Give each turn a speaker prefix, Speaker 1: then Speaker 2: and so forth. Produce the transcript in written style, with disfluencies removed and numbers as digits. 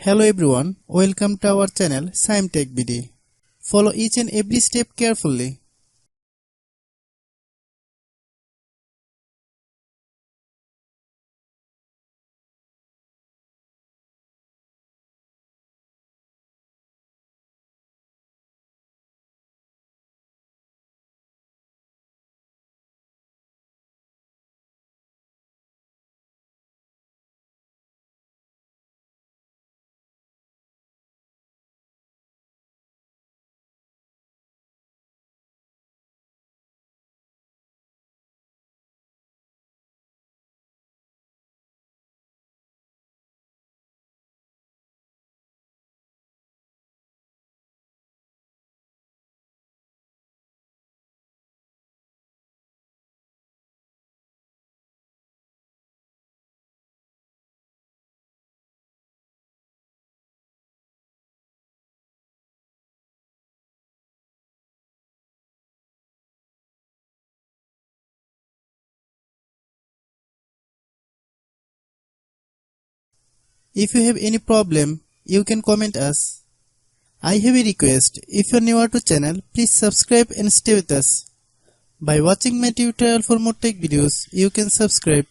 Speaker 1: Hello everyone, welcome to our channel Shaem TechBD. Follow each and every step carefully. If you have any problem, you can comment us. I have a request, if you are new to channel, please subscribe and stay with us. By watching my tutorial for more tech videos, you can subscribe.